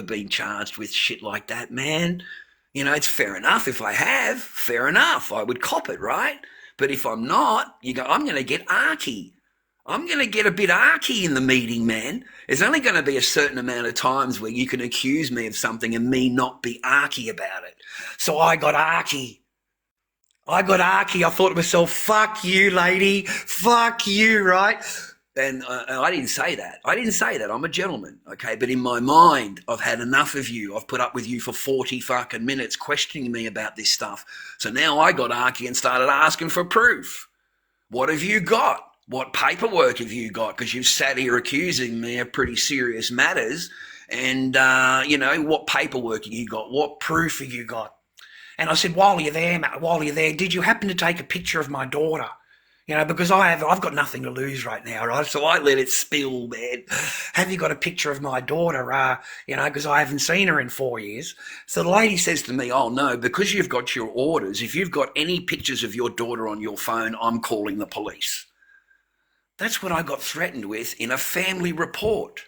been charged with shit like that, man. You know, it's fair enough if I have. Fair enough. I would cop it, right? But if I'm not, you go, I'm going to get arky. I'm going to get a bit arky in the meeting, man. There's only going to be a certain amount of times where you can accuse me of something and me not be arky about it. So I got arky. I thought to myself, fuck you, lady. Fuck you, right? And I didn't say that. I'm a gentleman, okay? But in my mind, I've had enough of you. I've put up with you for 40 fucking minutes questioning me about this stuff. So now I got arky and started asking for proof. What have you got? What paperwork have you got? Because you've sat here accusing me of pretty serious matters. And, what paperwork have you got? What proof have you got? And I said, while you're there, did you happen to take a picture of my daughter? You know, because I've got nothing to lose right now, right? So I let it spill, man. Have you got a picture of my daughter? Because I haven't seen her in 4 years. So the lady says to me, oh no, because you've got your orders, if you've got any pictures of your daughter on your phone, I'm calling the police. That's what I got threatened with in a family report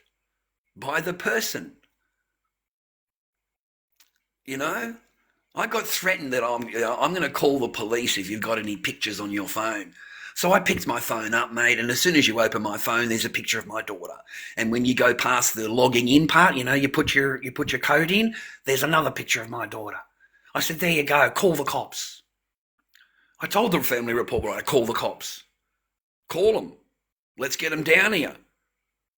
by the person. You know, I got threatened that I'm going to call the police if you've got any pictures on your phone. So I picked my phone up, mate, and as soon as you open my phone, there's a picture of my daughter. And when you go past the logging in part, you put your code in, there's another picture of my daughter. I said, there you go, call the cops. I told the family report, right, call the cops. Call them. Let's get them down here.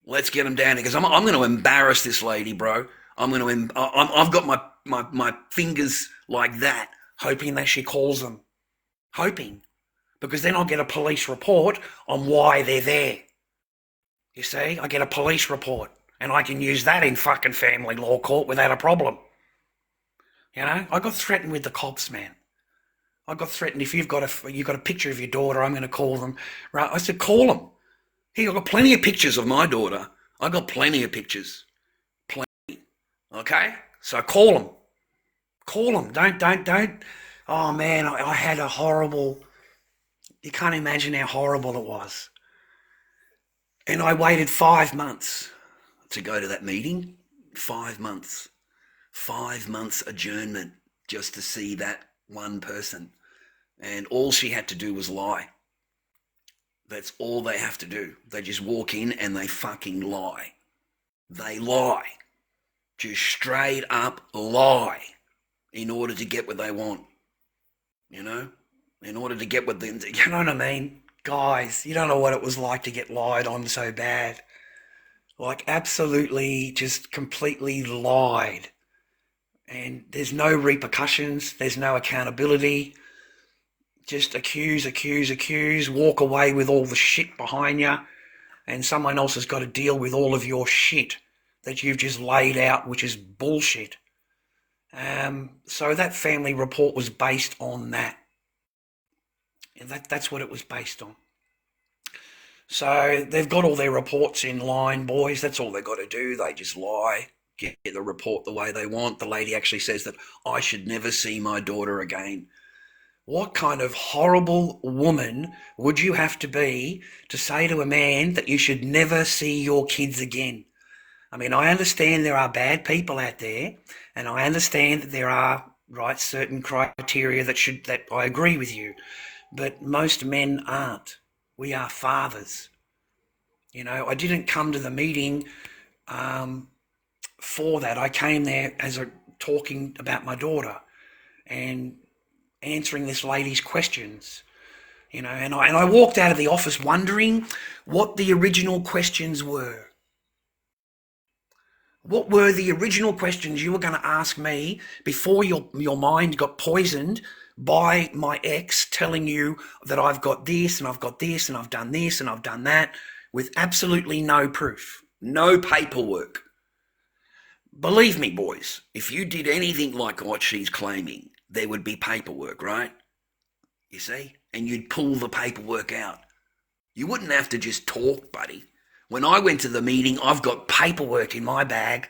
Because I'm going to embarrass this lady, bro. I've got my fingers like that, hoping that she calls them. Hoping. Because then I'll get a police report on why they're there. You see, I get a police report and I can use that in fucking family law court without a problem. You know, I got threatened with the cops, man. I got threatened, if you've got a picture of your daughter, I'm going to call them. Right? I said, call them. Hey, I've got plenty of pictures of my daughter. I got plenty of pictures. Plenty. Okay? So call them. Call them. Don't. Oh man, I had a horrible... You can't imagine how horrible it was. And I waited 5 months to go to that meeting. 5 months. 5 months adjournment just to see that one person. And all she had to do was lie. That's all they have to do. They just walk in and they fucking lie. They lie. Just straight up lie in order to get what they want. You know? In order to get what they... You know what I mean? Guys, you don't know what it was like to get lied on so bad. Like, absolutely, just completely lied. And there's no repercussions. There's no accountability. Just accuse, walk away with all the shit behind you, and someone else has got to deal with all of your shit that you've just laid out, which is bullshit. So that family report was based on that. And that's what it was based on. So they've got all their reports in line, boys. That's all they've got to do. They just lie, get the report the way they want. The lady actually says that I should never see my daughter again. What kind of horrible woman would you have to be to say to a man that you should never see your kids again? I mean, I understand there are bad people out there, and I understand that there are certain criteria that I agree with you. But most men aren't. We are fathers. You know, I didn't come to the meeting for that. I came there talking about my daughter and answering this lady's questions. You know, and I walked out of the office wondering what the original questions were. What were the original questions you were going to ask me before your mind got poisoned by my ex telling you that I've got this and I've got this and I've done this and I've done that with absolutely no proof, no paperwork? Believe me, boys, if you did anything like what she's claiming, there would be paperwork, right? You see? And you'd pull the paperwork out. You wouldn't have to just talk, buddy. When I went to the meeting, I've got paperwork in my bag.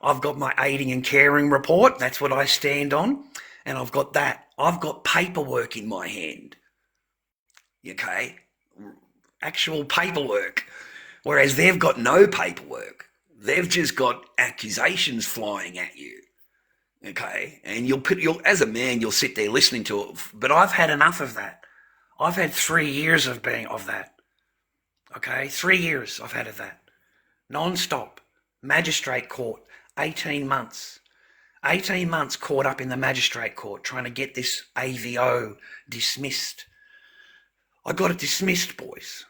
I've got my aiding and caring report. That's what I stand on. And I've got that. I've got paperwork in my hand. Okay? Actual paperwork. Whereas they've got no paperwork. They've just got accusations flying at you. Okay, and you'll as a man, you'll sit there listening to it. But I've had enough of that. I've had 3 years of that. Okay, 3 years I've had of that, non-stop. Magistrate court, 18 months. 18 months caught up in the magistrate court trying to get this AVO dismissed. I got it dismissed, boys.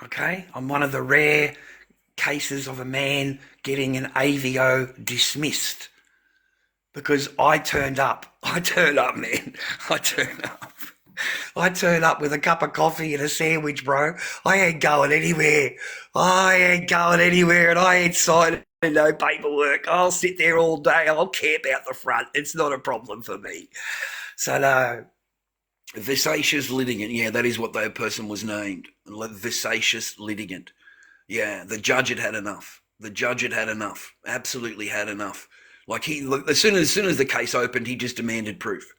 Okay, I'm one of the rare cases of a man getting an AVO dismissed. Because I turned up, man. I turned up with a cup of coffee and a sandwich, bro. I ain't going anywhere. And I ain't signing no paperwork. I'll sit there all day. I'll camp out the front. It's not a problem for me. So, no. Vexatious litigant. Yeah, that is what that person was named. Vexatious litigant. Yeah, the judge had enough. Absolutely had enough. Like as soon as the case opened, he just demanded proof.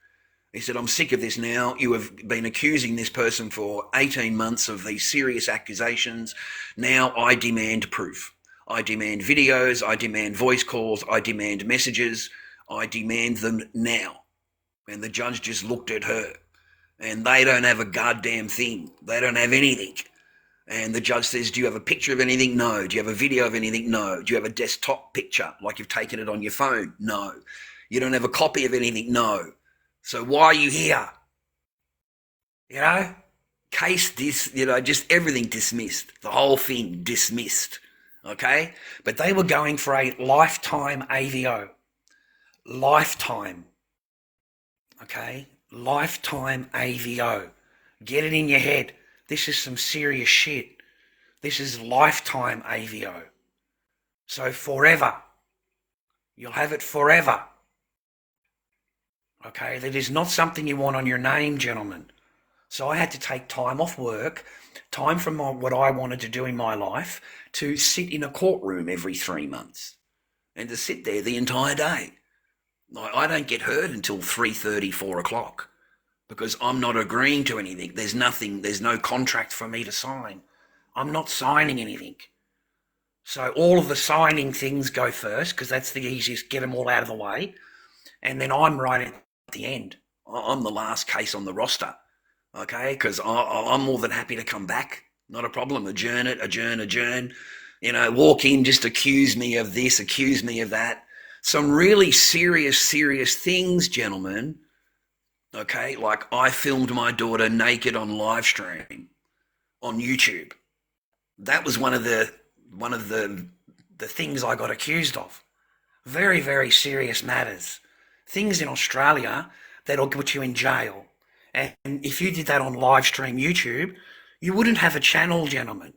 He said, I'm sick of this now. You have been accusing this person for 18 months of these serious accusations. Now I demand proof. I demand videos. I demand voice calls. I demand messages. I demand them now. And the judge just looked at her. And they don't have a goddamn thing. They don't have anything. And the judge says, do you have a picture of anything? No. Do you have a video of anything? No. Do you have a desktop picture, like you've taken it on your phone? No. You don't have a copy of anything? No. So why are you here? Just everything dismissed. The whole thing dismissed. Okay? But they were going for a lifetime AVO. Lifetime. Okay? Lifetime AVO. Get it in your head. This is some serious shit. This is lifetime AVO. So forever. You'll have it forever. Okay, that is not something you want on your name, gentlemen. So I had to take time off work, time from what I wanted to do in my life, to sit in a courtroom every 3 months and to sit there the entire day. I don't get heard until 3:30, 4 o'clock. Because I'm not agreeing to anything. There's no contract for me to sign. I'm not signing anything. So all of the signing things go first, because that's the easiest, get them all out of the way. And then I'm right at the end. I'm the last case on the roster, okay? Because I'm more than happy to come back. Not a problem. Adjourn it, adjourn. Walk in, just accuse me of this, accuse me of that. Some really serious things, gentlemen. Okay, like I filmed my daughter naked on live stream on YouTube. That was one of the things I got accused of. Very, very serious matters. Things in Australia that'll put you in jail. And if you did that on live stream YouTube, you wouldn't have a channel, gentlemen.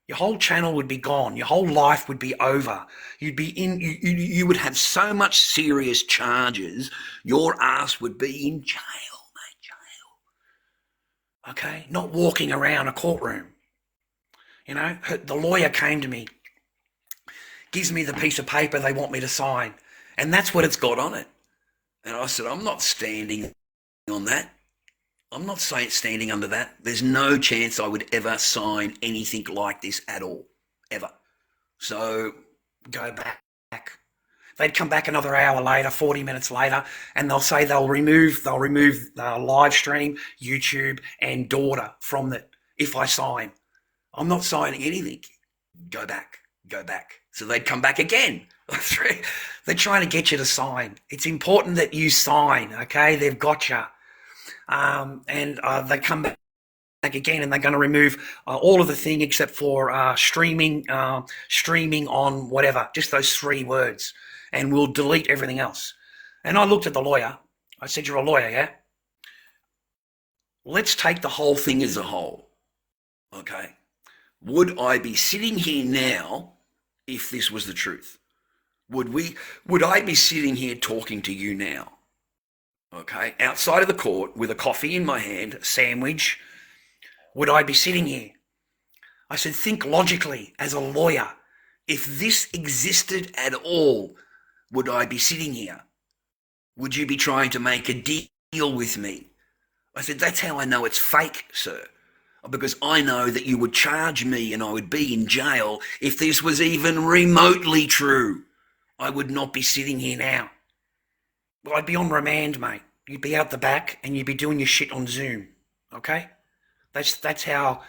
Your whole channel would be gone. Your whole life would be over. You would have so much serious charges. Your ass would be in jail, mate, jail. Okay? Not walking around a courtroom. The lawyer came to me, gives me the piece of paper they want me to sign, and that's what it's got on it. And I said, I'm not standing on that. I'm not standing under that. There's no chance I would ever sign anything like this at all, ever. So go back. They'd come back another hour later, 40 minutes later, and they'll say they'll remove the live stream, YouTube, and daughter from it if I sign. I'm not signing anything. Go back. So they'd come back again. They're trying to get you to sign. It's important that you sign, okay? They've got you. And they come back again, and they're going to remove all of the thing except for streaming on whatever, just those 3 words, and we'll delete everything else. And I looked at the lawyer. I said, you're a lawyer, yeah? Let's take the whole thing as a whole, okay? Would I be sitting here now if this was the truth? Would I be sitting here talking to you now? Okay, outside of the court with a coffee in my hand, a sandwich, would I be sitting here? I said, think logically as a lawyer. If this existed at all, would I be sitting here? Would you be trying to make a deal with me? I said, that's how I know it's fake, sir. because I know that you would charge me and I would be in jail if this was even remotely true. I would not be sitting here now. Well, I'd be on remand, mate. You'd be out the back and you'd be doing your shit on Zoom, okay? That's how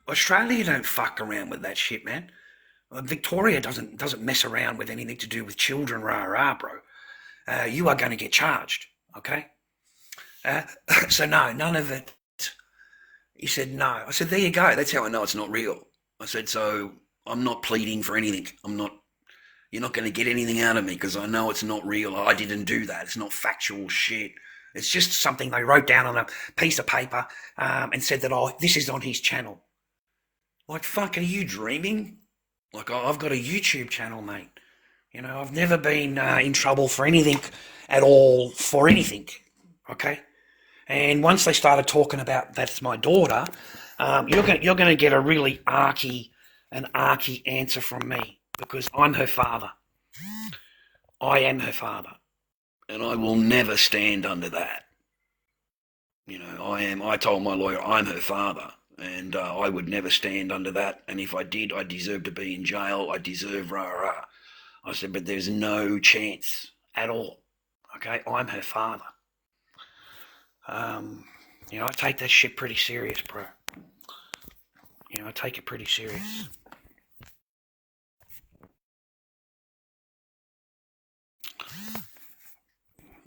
Australia don't fuck around with that shit, man. Victoria doesn't mess around with anything to do with children, rah, bro. You are going to get charged, okay? So no, none of it. He said, no. I said, there you go. That's how I know it's not real. I said, so I'm not pleading for anything. You're not going to get anything out of me because I know it's not real. I didn't do that. It's not factual shit. It's just something they wrote down on a piece of paper and said that, oh, this is on his channel. Like, fuck, are you dreaming? Like, I've got a YouTube channel, mate. You know, I've never been in trouble for anything at all, for anything, okay? And once they started talking about that's my daughter, you're going to get a really arky answer from me because I'm her father. I am her father. And I will never stand under that. You know, I told my lawyer I'm her father. And I would never stand under that. And if I did, I deserve to be in jail. I deserve rah. I said, but there's no chance at all. Okay, I'm her father. You know, I take that shit pretty serious, bro. You know, I take it pretty serious.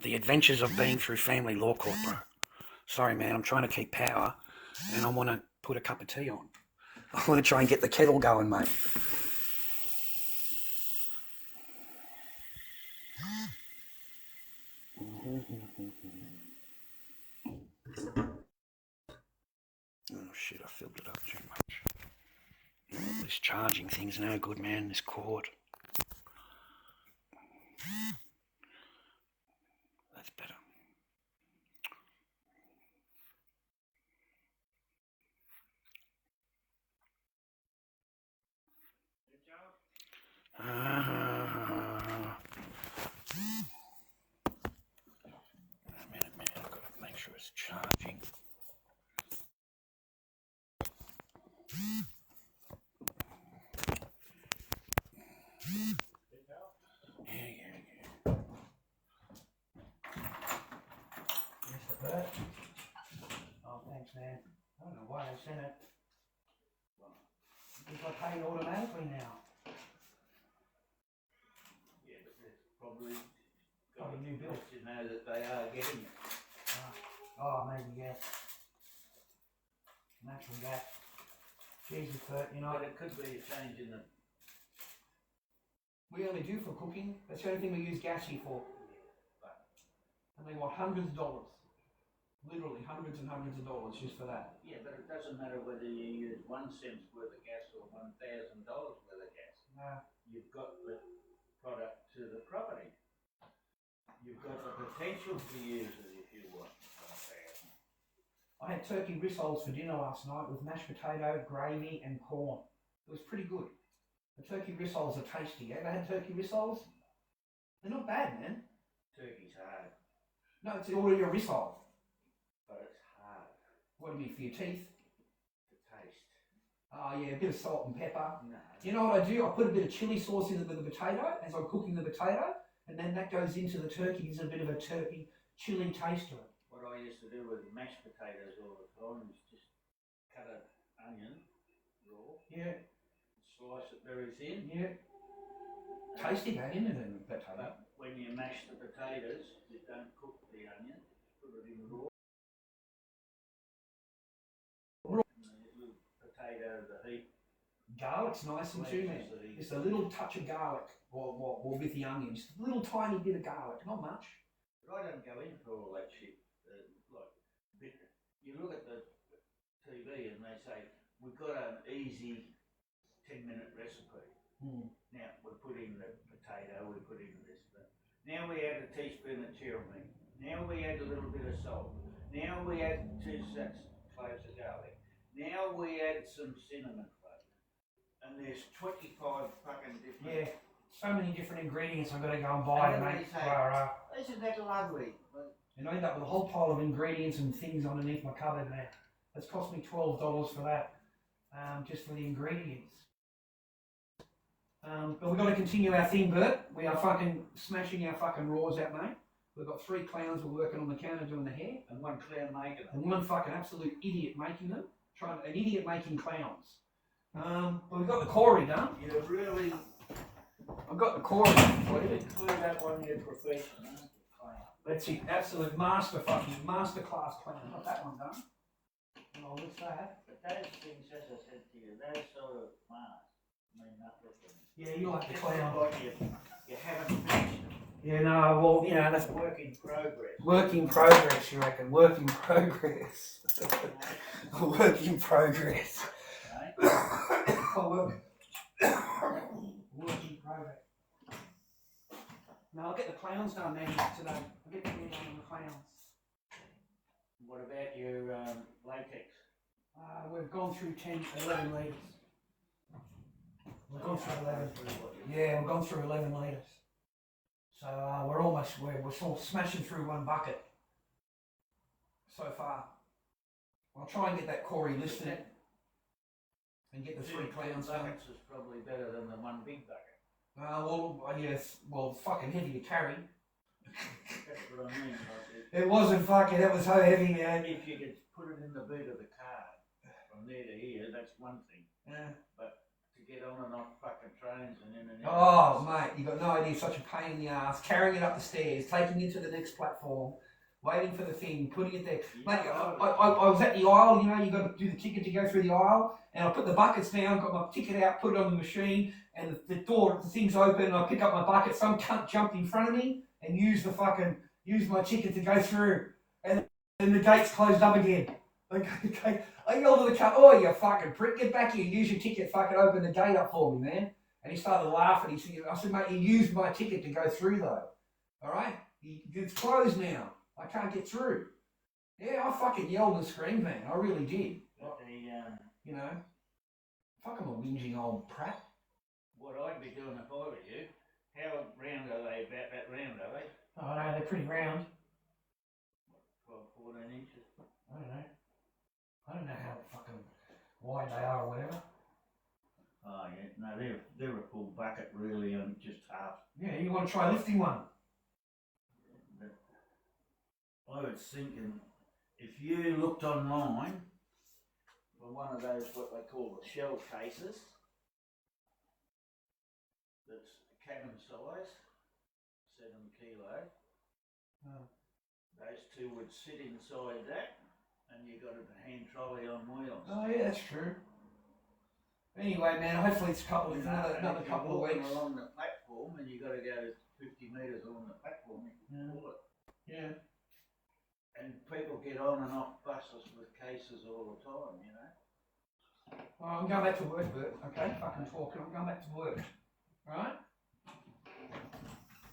The adventures of being through family law court, bro. Sorry, man, I'm trying to keep power, and I want to put a cup of tea on. I want to try and get the kettle going, mate. Oh shit, I filled it up too much. Oh, this charging thing's no good, man, this cord. That's better. Wait a minute, man, I've got to make sure it's charging. Yeah. Here's the bird. Oh, thanks, man. I don't know why I sent it. Because I pay automatically now. Yeah, but that's probably got a new bill to know that they are getting it. Oh, maybe, yeah. Natural gas. Jesus, Bert, you know. But it could be a change in the... We only do for cooking. That's the only thing we use gas here for. And they want hundreds of dollars. Literally hundreds and hundreds of dollars just for that. Yeah, but it doesn't matter whether you use 1 cent's worth of gas or $1,000 worth of gas. No. You've got the product to the property. You've got the potential to use it if you want. I had turkey rissoles for dinner last night with mashed potato, gravy and corn. It was pretty good. The turkey rissoles are tasty. Ever had turkey rissoles? They're not bad, man. Turkey's hard. No, it's already a rissole. But it's hard. What do you mean, for your teeth? To taste. Oh yeah, a bit of salt and pepper. No. You know what I do? I put a bit of chili sauce in it with the potato as I'm cooking the potato, and then that goes into the turkey, gives it a bit of a turkey chili taste to it. What I used to do with mashed potatoes all the time is just cut an onion raw. Yeah. Slice it very thin. Yeah. Tasty that, isn't it, in the potato? But when you mash the potatoes, you don't cook the onion, put it in raw. Little potato, the heat. Garlic's nice and too, man. Just a little touch of garlic, or with the onion. Just a little tiny bit of garlic, not much. But I don't go in for all that shit. You look at the TV and they say, we've got an easy 10-minute recipe. Now, we put in the potato, we put in this, but now we add a teaspoon of cherry. Now we add a little bit of salt. Now we add 2 cloves of garlic. Now we add some cinnamon cloves. And there's 25 fucking different... Yeah, so many different ingredients I've got to go and buy, mate. Isn't that lovely? And I end up with a whole pile of ingredients and things underneath my cupboard, man. It's cost me $12 for that, just for the ingredients. But we've got to continue our thing, Bert. We are fucking smashing our fucking raws out, mate. We've got 3 clowns we're working on the counter doing the hair. And 1 clown making them. And 1 fucking absolute idiot making them. An idiot making clowns. But we've got the Corey done. You really... I've got the Corey done for you. Include that one in your profession, huh? That's it. Absolute master class clown. Got that one done. And I'll list that. But those things, as I said to you, those sort of masks mean nothing to me. Yeah, you like the clown. You haven't finished them. Yeah, no, well, you know, that's Work in progress. work in progress, you reckon? Work in progress. Work in progress. Work in progress. No, I'll get the clowns done then today. I'll get the hair done on the clowns. What about your latex? We've gone through 11 litres. We've gone through 11. Yeah, we've gone through 11 litres. So we're sort of smashing through 1 bucket so far. I'll try and get that Corey listed and get the 3 clowns done. Buckets is probably better than the 1 big bucket. Yes, fucking heavy to carry. That's what I mean. It wasn't fucking, it was so heavy, man. If you could put it in the boot of the car, from there to here, that's one thing. Yeah. But to get on and off fucking trains and in and Oh, out. mate, you got no idea, such a pain in the ass. Carrying it up the stairs, taking it to the next platform, waiting for the thing, putting it there. Mate, I was at the aisle, you know, you got to do the ticket to go through the aisle, and I put the buckets down, got my ticket out, put it on the machine, and the thing's open, and I pick up my bucket, some cunt jumped in front of me, and used my ticket to go through, and the gate's closed up again. Okay. I yelled at the cunt, "Oh, you fucking prick, get back here, use your ticket, fucking open the gate up for me, man." And he started laughing. I said, "Mate, you used my ticket to go through though. Alright? It's closed now. I can't get through." Yeah, I fucking yelled and screamed, man. I really did. But you know, fucking a whinging old prat. what I'd be doing if I were you, how round are they, about that round are they? Oh no, they're pretty round. 12, 14 inches? I don't know. I don't know how fucking wide they are or whatever. Oh yeah, no, they're a full bucket really, and just half. Yeah, you want to try lifting one? I was thinking, if you looked online for one of those, what they call the shell cases, that's cabin size, 7 kilo, those 2 would sit inside that, and you got a hand trolley on wheels. Oh yeah, that's true. Anyway, man, hopefully it's another couple of weeks. Along the platform, and you got to go 50 metres along the platform. Yeah. And people get on and off buses with cases all the time, you know. Well, I'm going back to work, Bert. Okay, fucking talking. I'm going back to work. Right?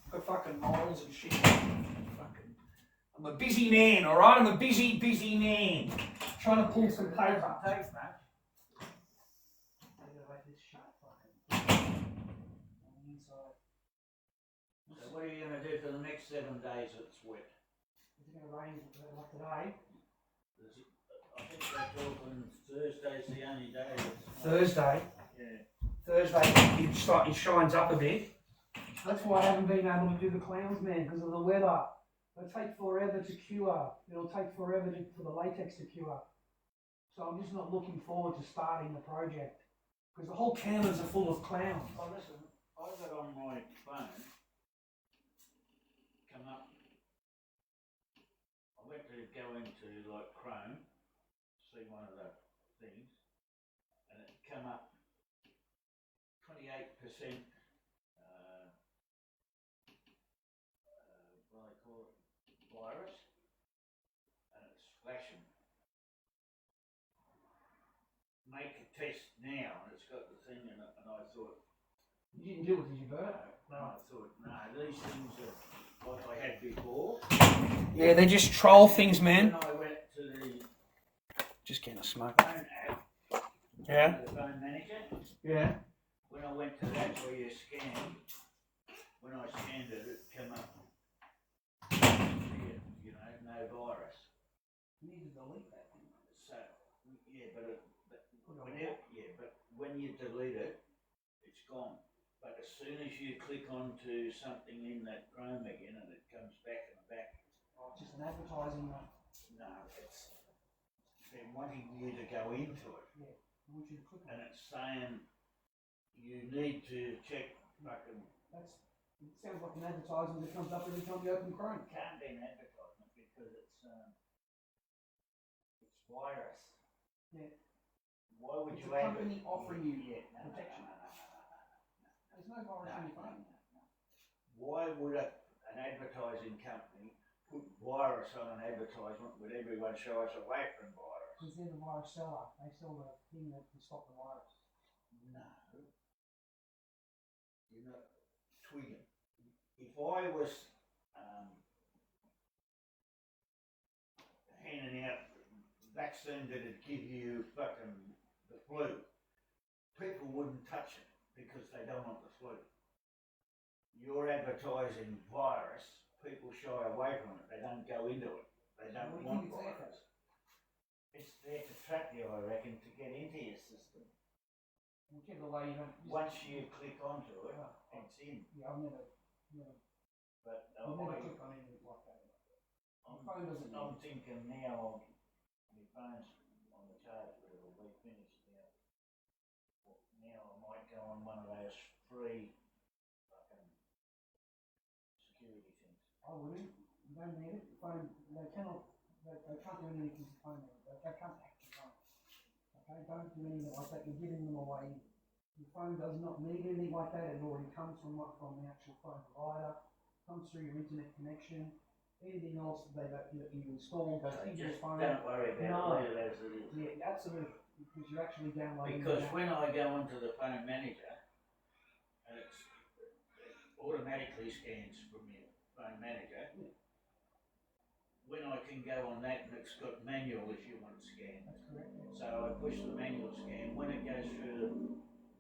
Got fucking morals and shit. Fucking. I'm a busy man, alright? I'm a busy man. Trying to pull some paper. Thanks, mate. So what are you going to do for the next 7 days it's wet? Is it going to rain like today? I think they're talking Thursday's the only day it's Thursday? Yeah. Thursday it shines up a bit. That's why I haven't been able to do the clowns, man, because of the weather. It'll take forever to cure. It'll take forever for the latex to cure. So I'm just not looking forward to starting the project. Because the whole cameras are full of clowns. Oh, listen, I got on my phone, come up, I went to go into like Chrome, see one of the things, and it come up 28% what do they call it, virus, and it's flashing. Make a test now, and it's got the thing in it, and I thought, You didn't do it, did you, Bert? no, I thought, no, these things are like I had before. Yeah, they just troll things, man. When I went to the Just getting a smoke. phone app, Yeah? the phone manager, Yeah. when I went to that where you scan, when I scanned it, it came up, you know, no virus. You need to delete that. So Yeah, but when you delete it, it's gone. But as soon as you click onto something in that Chrome again and it comes back and back. Oh, it's just an advertising one. No, it's they're wanting you to go into it. Yeah, I want you to click on And it. it's saying you need to check fucking. It sounds like an advertisement that comes up every time you open Chrome. It can't be an advertisement because it's virus. Yeah. Why would It's you a company offering you protection. There's no virus on your phone. Why would an advertising company put virus on an advertisement when everyone shies away from virus? Because they're the virus seller. They sell the thing that can stop the virus. No. You're not twigging. If I was handing out vaccine that'd give you fucking the flu, people wouldn't touch it because they don't want the flu. You're advertising virus, people shy away from it. They don't go into it. They don't want virus. It's there to trap you, I reckon, to get into your system. Whichever way you don't. Once you click onto it, it's in. Yeah, I've never. But I've never clicked on anything like that. My phone doesn't. I'm thinking now, my phone's on the charge, but it'll be finished now. Now I might go on one of those free fucking security things. I wouldn't. You don't need it. The phone. They cannot. They can't do anything to the phone. They can't hack your phone. Okay, don't do anything like that. You're giving them away. Your phone does not need anything like that. It already comes from the actual phone provider. Comes through your internet connection. Anything else that you install goes into your phone. Don't worry about it as it is. Yeah, absolutely. Because you're actually downloading. Because when I go into the phone manager, and it automatically scans from your phone manager. Yeah. When I can go on that and it's got manual if you want to scan. That's correct. Yeah. So I push the manual scan. When it goes through the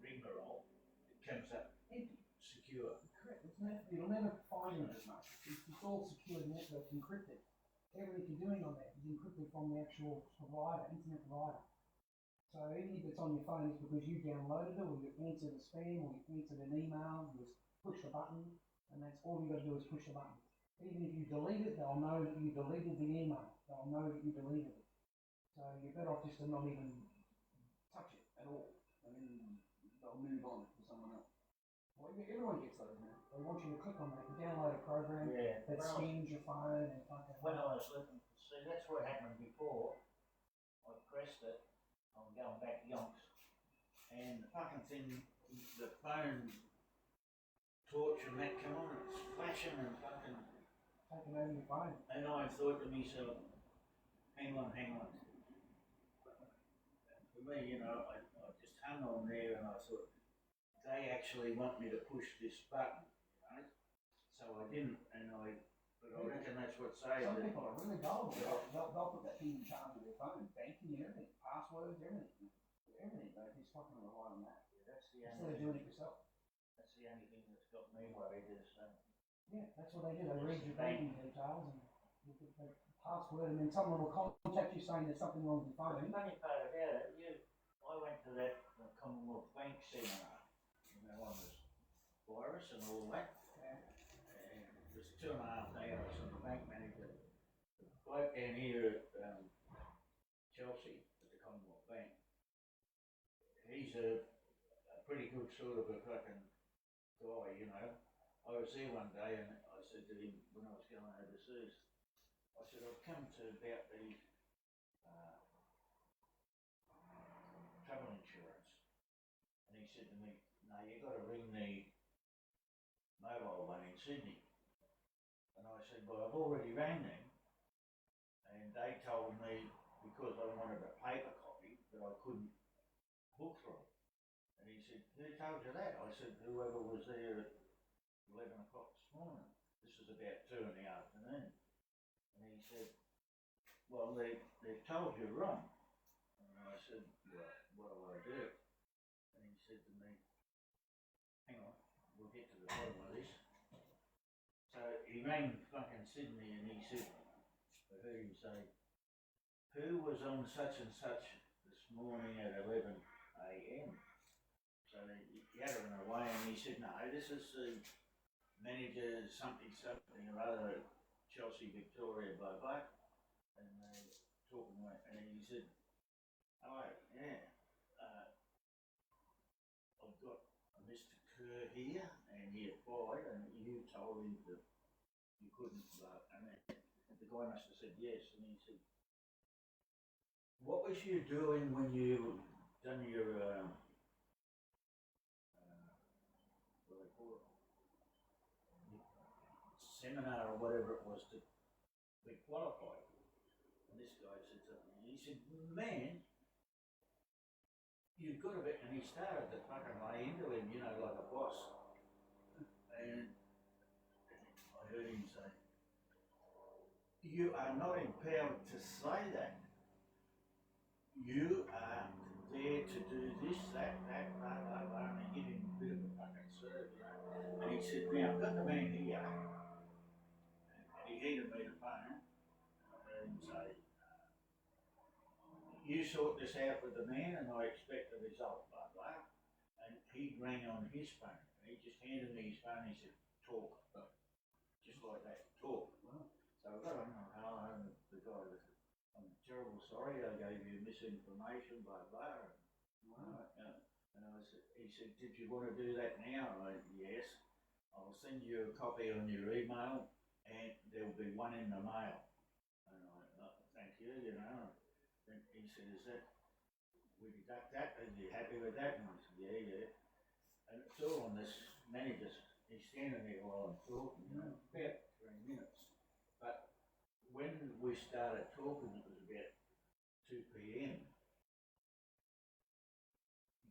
rigmarole, it comes up Empty. secure. Correct. It'll never find it as much. It's all secure network encrypted. Everything you're doing on that is encrypted from the actual provider, internet provider. So even if it's on your phone, it's because you downloaded it, or you answered a spam, or you answered an email, you just push the button, and that's all you got to do is push the button. Even if you delete it, they'll know that you deleted the email. They'll know that you deleted it. So you're better off just to not even touch it at all, and then they'll move on to someone else. Well, everyone gets those now. They want you to click on that, download a program that scans your phone and fucking. When I was looking, see, that's what happened before. I pressed it. I'm going back yonks, and the fucking thing, the phone torch and that come on, it's flashing and fucking. Taking over your phone. And I thought to myself, hang on. For me, you know, I just hung on there and I thought, they actually want me to push this button, right? So I didn't, but I reckon that's what saves Some it. people are really gullible. They'll put that thing in charge of their phone, banking, everything, passwords, everything. Everything, they just fucking rely on that. Yeah, that's the Instead only of doing it yourself. That's the only thing that's got me worried is. Yeah, that's what they do. They read your banking details and you get the password, and then someone will contact you saying there's something wrong with your phone. The funny part about it, I went to that Commonwealth Bank seminar, on this virus and all that. Yeah. And it was 2.5 hours and the bank manager, the bloke down here at Chelsea at the Commonwealth Bank, he's a pretty good sort of a fucking guy, you know. I was there one day and I said to him when I was going overseas, I said, I've come to about the travel insurance. And he said to me, no, you've got to ring the mobile one in Sydney. And I said, well, I've already rang them. And they told me, because I wanted a paper copy, that I couldn't book through. And he said, who told you that? I said, whoever was there at 11 o'clock this morning. This was about 2 in the afternoon. And he said, well, they've told you wrong. And I said, well, what do I do? And he said to me, hang on, we'll get to the bottom of this. So he rang fucking Sydney and he said, I heard him say, who was on such and such this morning at 11 a.m. So he had it away, and he said, "No, this is the manager something or other at Chelsea, Victoria, blah blah." And they talking away, and he said, "Oh yeah, I've got a Mr. Kerr here, and he applied, and you told him that you couldn't." And then the guy must have said yes, and he said, "What was you doing when you done your what do they call it, seminar or whatever it was to be qualified?" And this guy said something. He said, "Man, you've got a bit," and he started to fucking lay into him, you know, like a boss. And I heard him say, "You are not empowered to say that. You are there to do this, that, blah, blah, blah," and give him a bit of a fucking serve, you know. And he said, "Now, I've got the man here," and he handed me the phone, and I heard him say, "You sort this out with the man, and I expect the result, blah, blah." And he rang on his phone, and he just handed me his phone, and he said, "Talk," just like that, "Talk." So I got on the phone, and the guy was, "I'm terrible sorry, I gave you misinformation, blah, blah." And I said, he said, "Did you want to do that now?" I went, "Yes. I'll send you a copy on your email, and there'll be one in the mail." And I went, "Oh, thank you, you know." And he said, "Is that, we deduct that? Are you happy with that?" And I said, "Yeah, yeah." And it's all on this manager. He's standing there while I'm talking, you know, about 3 minutes. But when we started talking, it was about 2 p.m.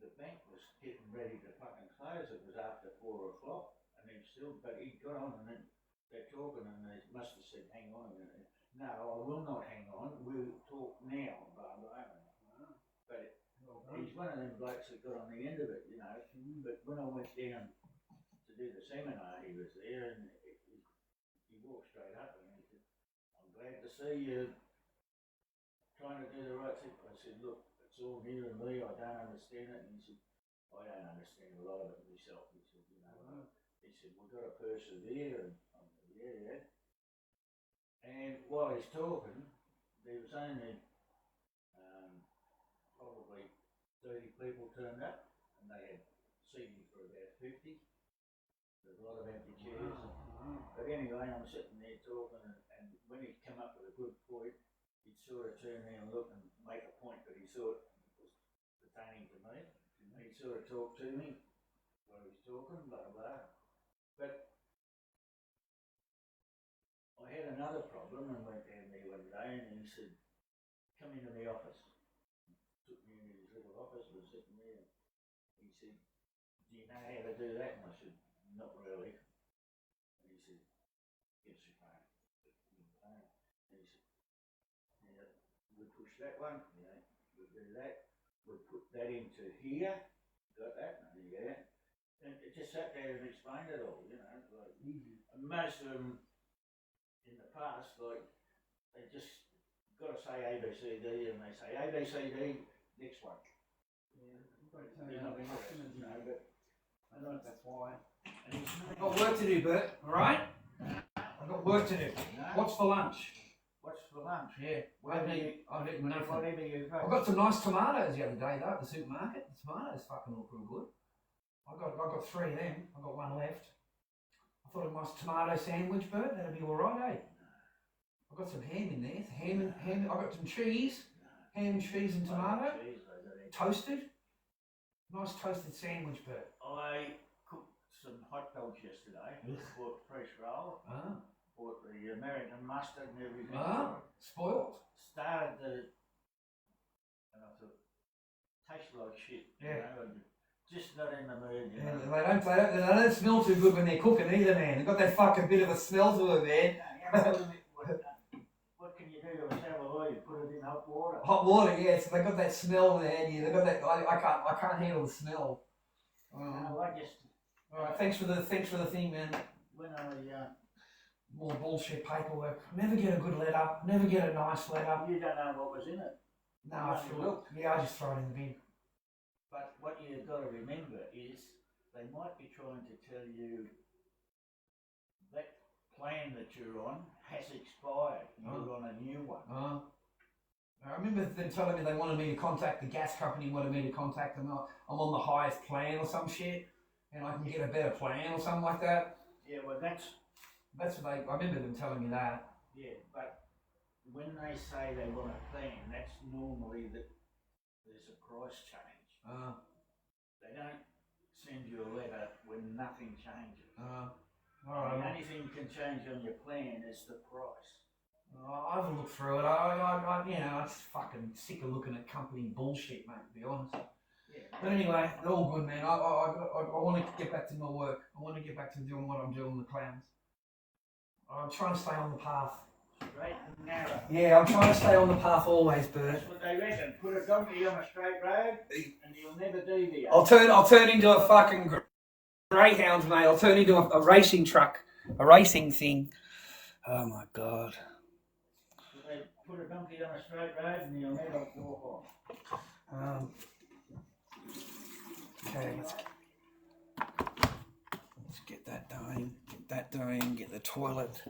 The bank was getting ready to fucking close. It was after 4 o'clock, and but he got on, and then they're talking, and they must have said, "Hang on a minute." "No, I will not hang on. We'll talk now, blah, blah." But he's one of them blokes that got on the end of it, you know. But when I went down to do the seminar, he was there, and he walked straight up, and he said, "I'm glad to see you trying to do the right thing." I said, "Look, it's all new to me. I don't understand it." And he said, "I don't understand a lot of it myself." He said, "You know," he said, "we've got to persevere." And I said, "Yeah, yeah." And while he's talking, there was only probably 30 people turned up, and they had seating for about 50. There's a lot of empty chairs. But anyway, I'm sitting there talking, and when he'd come up with a good point, he'd sort of turn around and look and make a point that he thought was pertaining to me. And he'd sort of talk to me while he was talking, blah, blah. But I had another problem, and went down there one day, and he said, "Come into the office." Took me into his little office, was sitting there, and he said, "Do you know how to do that?" And I said, "Not really." And he said, "Yes, you can." And he said, "Yeah, we push that one, you know, we do that, we put that into here, got that?" And yeah. And it just sat there and explained it all, you know, like, and most of them in the past, like, they just got to say ABCD, and they say ABCD, next one. Yeah, not interested, you know, but That's why. and he's I've got work to do, Bert. All right? I've got work to do. No. What's for lunch? What's for lunch? Yeah. Whatever I've you, eaten nothing. whatever you I've got. got some nice tomatoes the other day though at the supermarket. The tomatoes fucking look real good. I got 3 of them. I got 1 left. I thought a nice tomato sandwich, Bert. That'd be all right, eh? I've got some ham in there. Ham. I got some cheese. Ham, cheese, and tomato. Toasted. Nice toasted sandwich, Bert. I cooked some hot dogs yesterday. Bought fresh roll. Bought the American mustard and everything. Spoiled. Started and I thought, tastes like shit. Yeah. You know, and just not in the mood. You Yeah, know. they don't smell too good when they're cooking either, man. They've got that fucking bit of a smell to it, man. What can you do to a salad? You put it in hot water. Hot water, yeah. So they got that smell there. Yeah, they got that. I can't handle the smell. No, I just. All right, thanks for the thing, man. When I More bullshit paperwork. Never get a good letter. Never get a nice letter. you don't know what was in it. No, I feel I just throw it in the bin. But what you've got to remember is they might be trying to tell you that plan that you're on has expired. You're on a new one. I remember them telling me they wanted me to contact the gas company, wanted me to contact them. I'm on the highest plan or some shit, and I can get a better plan or something like that. Yeah, well, that's what I remember them telling me that. Yeah, but when they say they want a plan, that's normally that there's a price change. They don't send you a letter when nothing changes. The only thing you can change on your plan is the price. I haven't looked through it. I'm just fucking sick of looking at company bullshit, mate, to be honest. Yeah. But anyway, they're all good, man. I want to get back to my work. I want to get back to doing what I'm doing with the clowns. I'm trying to stay on the path. Straight and narrow. Yeah, I'm trying to stay on the path always, Bert. That's what they reckon. Put a donkey on a straight road and you'll never deviate. I'll turn into a fucking greyhound, mate. I'll turn into a racing truck, a racing thing. Oh my God. They put a donkey on a straight road and you'll never walk on. Okay, let's get that going. Get that going. Get the toilet.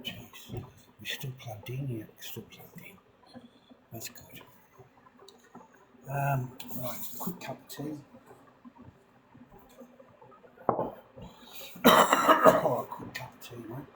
Jeez, we're still plugged in yet. Still plugged in. That's good. Right, quick cup of tea. Oh, quick cup of tea, mate.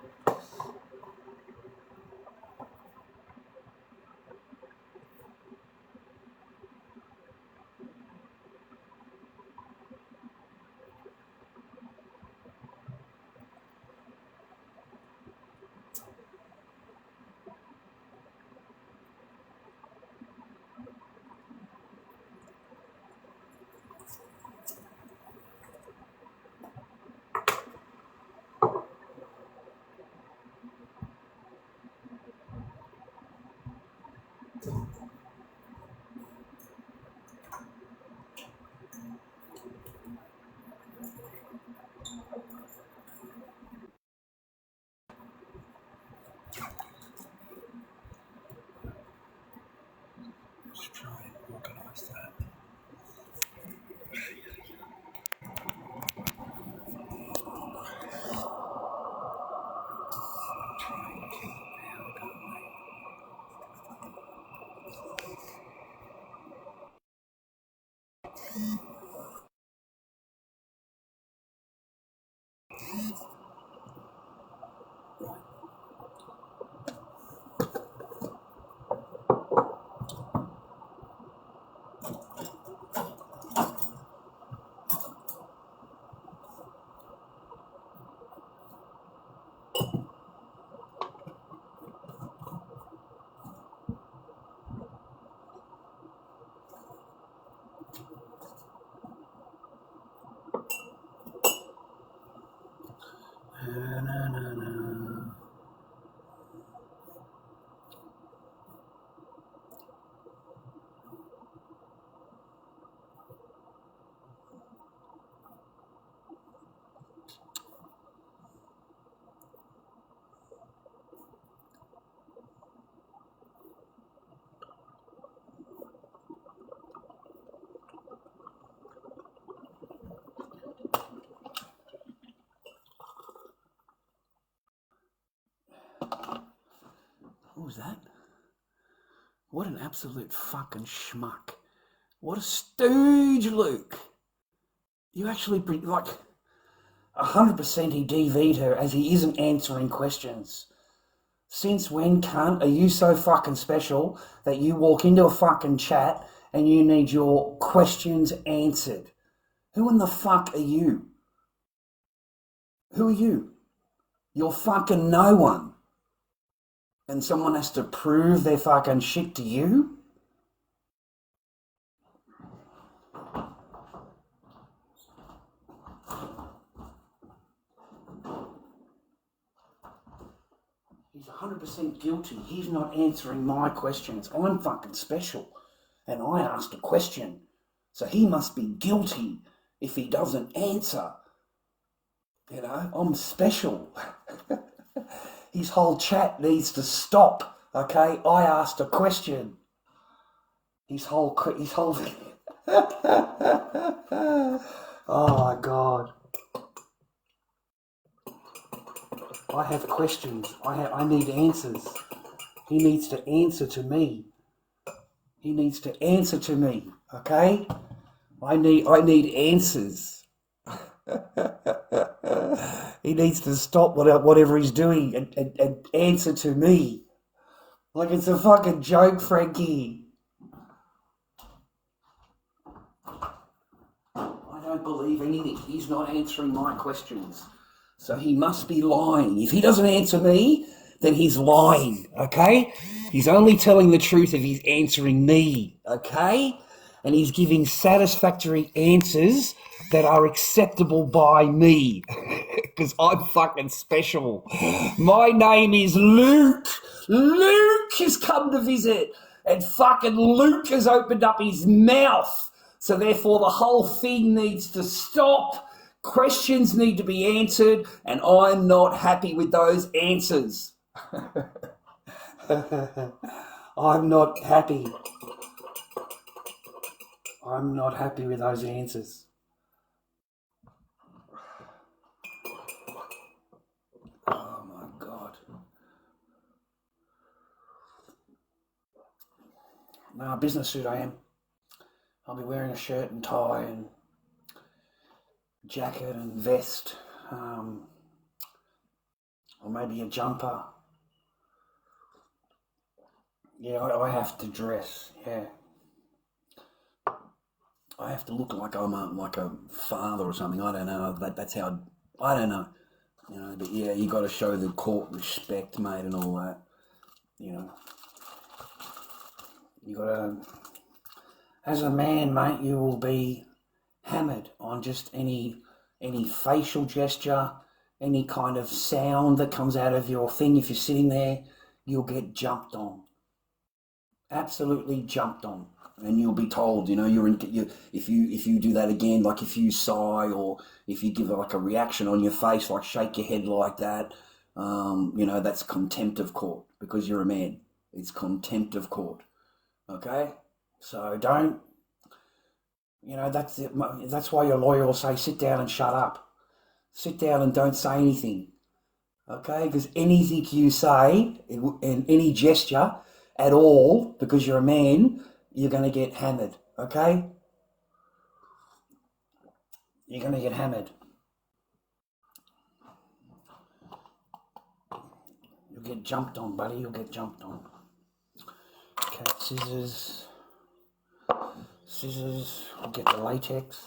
Let's try and organise that. Try and keep the power going. was that? What an absolute fucking schmuck. What a stooge, Luke. You actually, like, 100% he DV'd her as he isn't answering questions. Since when, cunt, are you so fucking special that you walk into a fucking chat and you need your questions answered? Who in the fuck are you? Who are you? You're fucking no one. And someone has to prove their fucking shit to you? He's 100% guilty. He's not answering my questions. I'm fucking special. And I asked a question. So he must be guilty if he doesn't answer. You know, I'm special. His whole chat needs to stop, okay? I asked a question. His whole oh my God. I have questions. I need answers. He needs to answer to me. He needs to answer to me, okay? I need answers. He needs to stop whatever he's doing and answer to me. Like it's a fucking joke, Frankie. I don't believe anything. He's not answering my questions. So he must be lying. If he doesn't answer me, then he's lying, okay? He's only telling the truth if he's answering me, okay? And he's giving satisfactory answers that are acceptable by me. Because I'm fucking special. My name is Luke. Luke has come to visit. And fucking Luke has opened up his mouth. So therefore the whole thing needs to stop. Questions need to be answered. And I'm not happy with those answers. I'm not happy. I'm not happy with those answers. Oh my God. No, business suit I am. I'll be wearing a shirt and tie and jacket and vest. Or maybe a jumper. Yeah, I have to dress, yeah. I have to look like I'm like a father or something. I don't know. That's how. I don't know. You know, but yeah, you got to show the court respect, mate, and all that. You know, you got to. As a man, mate, you will be hammered on just any facial gesture, any kind of sound that comes out of your thing. If you're sitting there, you'll get jumped on. Absolutely jumped on. And you'll be told, you know, if you do that again, like if you sigh or if you give like a reaction on your face, like shake your head like that, you know, that's contempt of court because you're a man. It's contempt of court. Okay, so don't, you know, that's it. That's why your lawyer will say, sit down and shut up. Sit down and don't say anything. Okay, because anything you say and any gesture at all, because you're a man, you're going to get hammered, okay? You're going to get hammered. You'll get jumped on, buddy. You'll get jumped on. Okay, scissors. Scissors. We'll get the latex.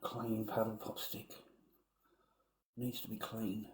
clean paddle pop stick. Needs to be clean.